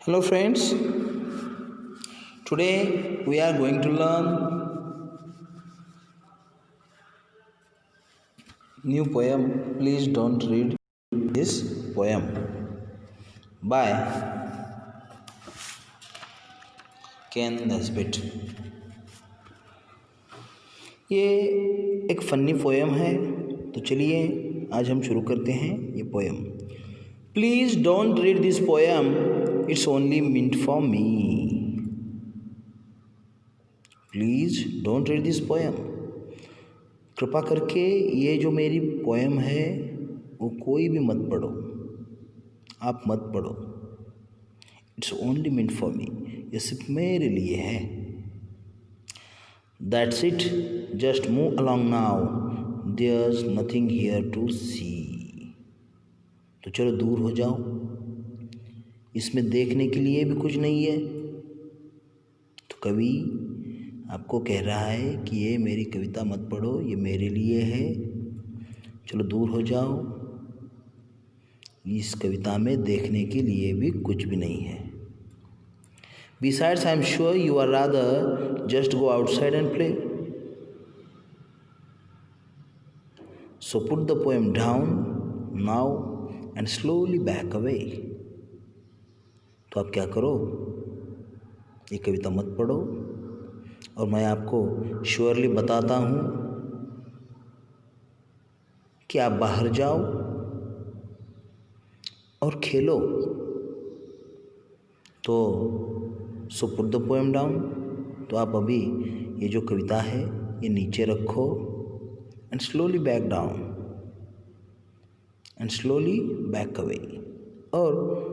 Hello friends, today we are going to learn new poem. Please don't read this poem by Ken Nesbitt. ये एक funny poem है, तो चलिए आज हम शुरू करते हैं ये poem. Please don't read this poem, it's only meant for me. Please don't read this poem. कृपा करके ये जो मेरी पोएम है वो कोई भी मत पढ़ो, आप मत पढ़ो. It's only meant for me, ये सिर्फ मेरे लिए है. That's it, just move along now, there's nothing here to see. तो चलो दूर हो जाओ, इसमें देखने के लिए भी कुछ नहीं है. तो कवि आपको कह रहा है कि ये मेरी कविता मत पढ़ो, ये मेरे लिए है, चलो दूर हो जाओ, इस कविता में देखने के लिए भी कुछ भी नहीं है. Besides, I am sure you are rather just go outside and play. So put the poem down now and slowly back away. तो आप क्या करो, ये कविता मत पढ़ो और मैं आपको श्योरली बताता हूँ कि आप बाहर जाओ और खेलो. तो so put the poem down, तो आप अभी ये जो कविता है ये नीचे रखो and slowly back down and slowly back away. और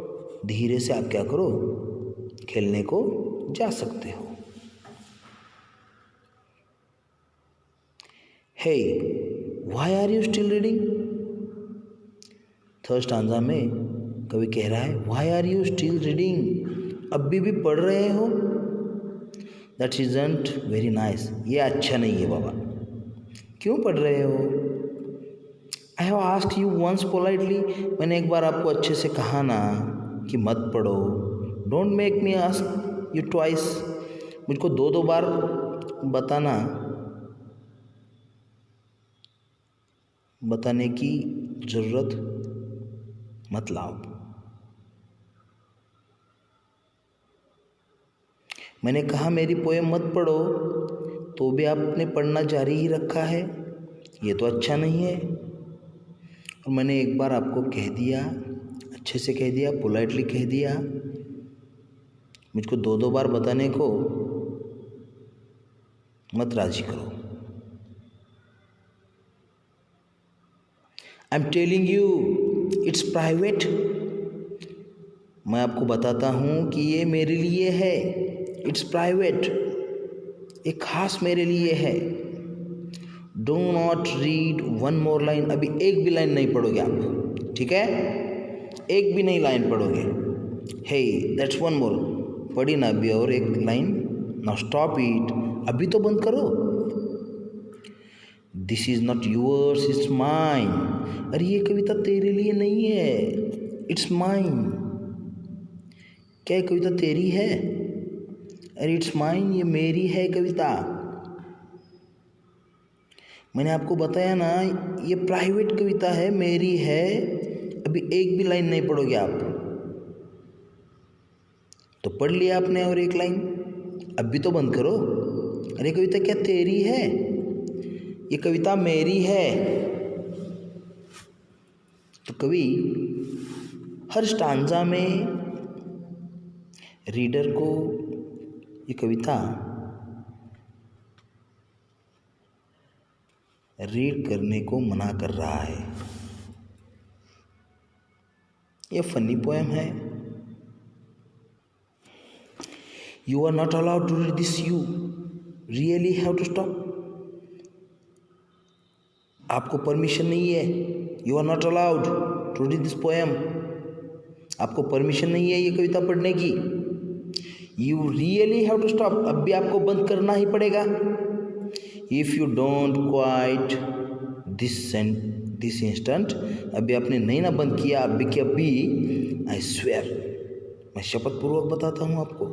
धीरे से आप क्या करो, खेलने को जा सकते हो. Hey why are you still reading. Third stanza में कवि कह रहा है why are you still reading, अभी भी पढ़ रहे हो. दैट इजंट वेरी नाइस, ये अच्छा नहीं है बाबा. क्यों पढ़ रहे हो. I have asked you once politely, मैंने एक बार आपको अच्छे से कहा ना कि मत पढ़ो. Don't make me ask you twice, मुझको दो बार बताने की ज़रूरत मत लाओ. मैंने कहा मेरी पोएम मत पढ़ो, तो भी आपने पढ़ना जारी ही रखा है, ये तो अच्छा नहीं है. और मैंने एक बार आपको कह दिया, अच्छे से कह दिया, पोलाइटली कह दिया, मुझको दो बार बताने को मत राजी करो. I am telling you it's private, मैं आपको बताता हूँ कि ये मेरे लिए है. इट्स प्राइवेट, एक खास मेरे लिए है. Do not read one more line, अभी एक भी लाइन नहीं पढ़ोगे आप, ठीक है, एक भी नहीं लाइन पढ़ोगे. हे दैट्स वन मोर, पढ़ी ना अभी और एक लाइन. नाउ स्टॉप इट, अभी तो बंद करो. This is not yours, it's mine. अरे ये कविता तेरे लिए नहीं है, इट्स माइन. क्या ये कविता तेरी है. अरे इट्स माइन, ये मेरी है कविता. मैंने आपको बताया ना ये प्राइवेट कविता है, मेरी है, अभी एक भी लाइन नहीं पढ़ोगे आप. तो पढ़ लिया आपने और एक लाइन, अभी तो बंद करो. अरे कविता क्या तेरी है, ये कविता मेरी है. तो कवि हर स्टांजा में रीडर को ये कविता रीड करने को मना कर रहा है. ये फनी पोएम है. You are not allowed to read this, you really have to stop. आपको परमिशन नहीं है. You are not allowed to read this poem, आपको परमिशन नहीं है ये कविता पढ़ने की. You really have to stop, अब भी आपको बंद करना ही पड़ेगा. If you don't quit this instant, अभी आपने नहीं ना बंद किया, अभी के अभी, आई स्वेयर मैं शपथ पूर्वक बताता हूँ आपको।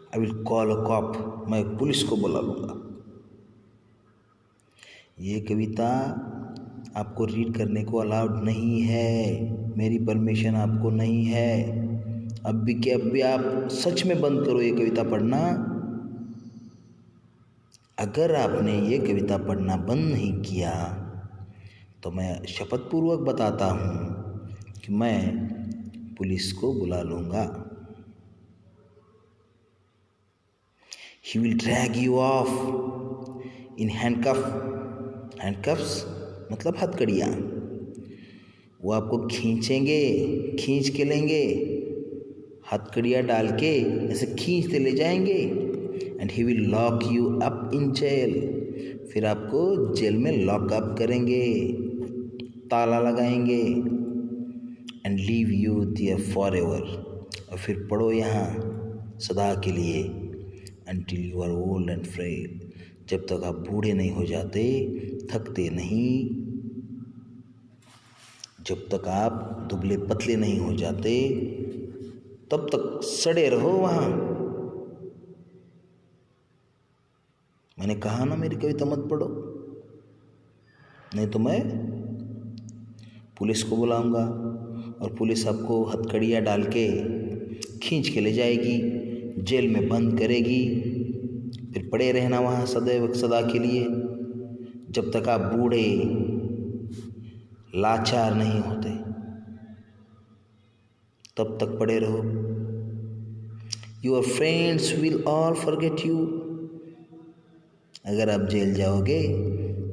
I will call a cop, मैं पुलिस को बुला लूँगा। ये कविता आपको रीड करने को अलाउड नहीं है, मेरी परमिशन आपको नहीं है। अब भी के अब भी आप सच में बंद करो ये कविता पढ़ना। अगर आपने ये कविता पढ़ना बंद नहीं किया तो मैं शपथ पूर्वक बताता हूँ कि मैं पुलिस को बुला लूँगा। He will drag you off in handcuffs मतलब हथकड़ियाँ। वो आपको खींचेंगे, खींच के लेंगे, हथकड़ियाँ डाल के ऐसे खींचते ले जाएंगे। And he will lock you up in jail, फिर आपको जेल में लॉकअप करेंगे, ताला लगाएंगे। And leave you there forever, और फिर पढ़ो यहाँ सदा के लिए। Until you are old and frail, जब तक आप बूढ़े नहीं हो जाते, थकते नहीं, जब तक आप दुबले पतले नहीं हो जाते, तब तक सड़े रहो वहाँ। मैंने कहा ना मेरी कविता मत पढ़ो, नहीं तो मैं पुलिस को बुलाऊंगा और पुलिस आपको हथकड़ियाँ डाल के खींच के ले जाएगी, जेल में बंद करेगी। फिर पड़े रहना वहाँ सदैव सदा के लिए, जब तक आप बूढ़े लाचार नहीं होते, तब तक पड़े रहो। Your friends will all forget you, अगर आप जेल जाओगे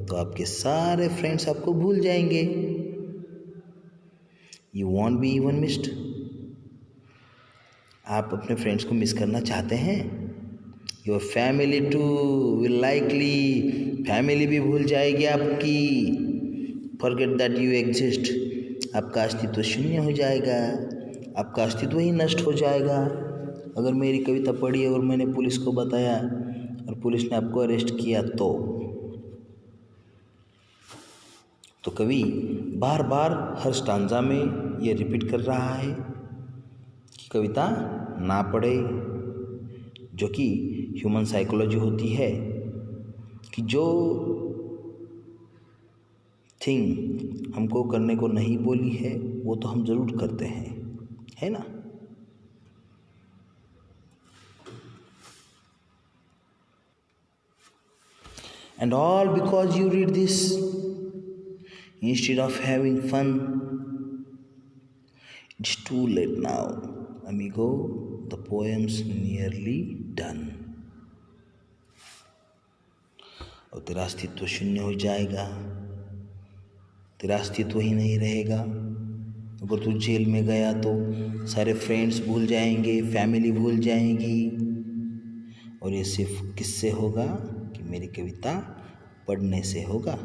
तो आपके सारे फ्रेंड्स आपको भूल जाएंगे। You won't be even missed, आप अपने फ्रेंड्स को मिस करना चाहते हैं। Your family too will likely, family भी भूल जाएगी आपकी। फॉरगेट दैट यू एग्जिस्ट, आपका अस्तित्व शून्य हो जाएगा, आपका अस्तित्व ही नष्ट हो जाएगा। अगर मेरी कविता पढ़ी और मैंने पुलिस को बताया और पुलिस ने आपको अरेस्ट किया तो कवि बार बार हर स्टांजा में ये रिपीट कर रहा है कि कविता ना पढ़े, जो कि ह्यूमन साइकोलॉजी होती है कि जो थिंग हमको करने को नहीं बोली है वो तो हम ज़रूर करते हैं, है ना। And all because you read this instead of having fun. It's too late now, amigo. The poem's nearly done. और तेरा अस्तित्व शून्य हो जाएगा, तेरा अस्तित्व ही नहीं रहेगा। अगर तू जेल में गया तो सारे फ्रेंड्स भूल जाएंगे, फैमिली भूल जाएगी, और ये सिर्फ किससे होगा कि मेरी कविता पढ़ने से होगा।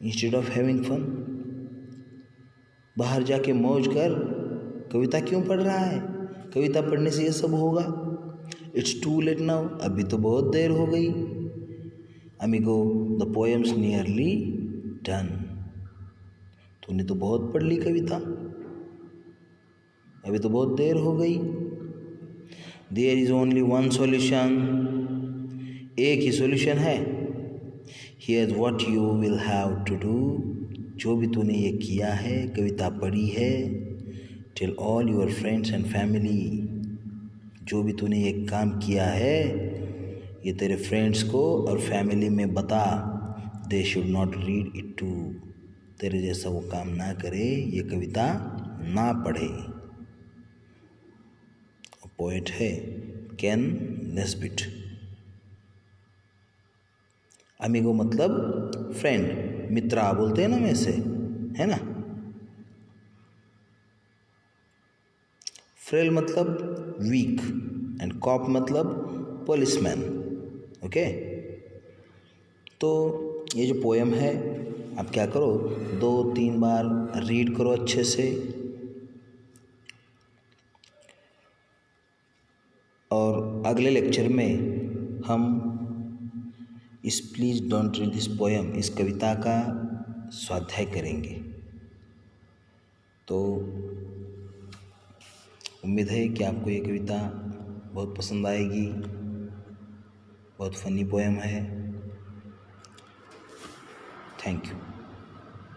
इंस्टेड ऑफ हैविंग फन, बाहर जाके मौज कर, कविता क्यों पढ़ रहा है? कविता पढ़ने से ये सब होगा। इट्स टू लेट नाउ, अभी तो बहुत देर हो गई। अमिगो द पोएम्स नियरली डन, तूने तो बहुत पढ़ ली कविता, अभी तो बहुत देर हो गई। There is only one solution, एक ही सॉल्यूशन है। Here what you will have to do, जो भी तूने ये किया है, कविता पढ़ी है, tell all your friends and family, जो भी तूने ये काम किया है ये तेरे फ्रेंड्स को और फैमिली में बता। They should not read it too, तेरे जैसा वो काम ना करे, ये कविता ना पढ़े। पोएट है केन नेस्बिट। अमीगो मतलब फ्रेंड, मित्रा बोलते हैं ना वैसे, है ना। फ्रेल मतलब वीक एंड कॉप मतलब पुलिसमैन। ओके, तो ये जो पोएम है आप क्या करो, 2-3 बार रीड करो अच्छे से, और अगले लेक्चर में हम इस please don't read this poem, इस कविता का स्वाध्याय करेंगे। तो उम्मीद है कि आपको ये कविता बहुत पसंद आएगी। बहुत फ़नी पोएम है। Thank you.